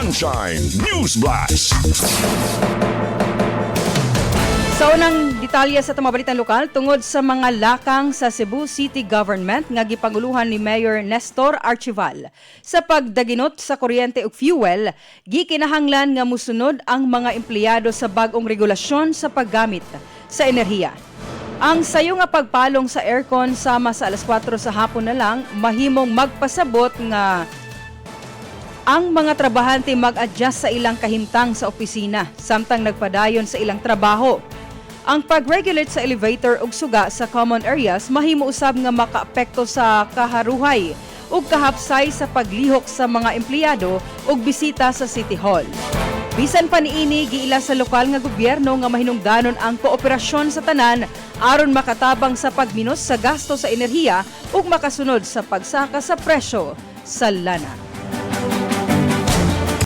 Sunshine News Blast. Sa unang detalye sa tumabalitang lokal, tungod sa mga lakang sa Cebu City Government nga gipanguluhan ni Mayor Nestor Archival sa pagdaginot sa kuryente ug fuel, gikinahanglan nga musunod ang mga empleyado sa bag-ong regulasyon sa paggamit sa enerhiya. Ang sayo nga pagpalong sa aircon sama sa alas 4 sa hapon na lang mahimong magpasabot nga ang mga trabahante mag-adjust sa ilang kahimtang sa opisina samtang nagpadayon sa ilang trabaho. Ang pag-regulate sa elevator ug suga sa common areas mahimo usab nga makaapekto sa kaharuhay ug kahapsay sa paglihok sa mga empleyado ug bisita sa City Hall. Bisan pa niini, giila sa lokal nga gobyerno nga mahinungdanon ang kooperasyon sa tanan aron makatabang sa pagminos sa gasto sa enerhiya ug makasunod sa pagsaka sa presyo sa lana.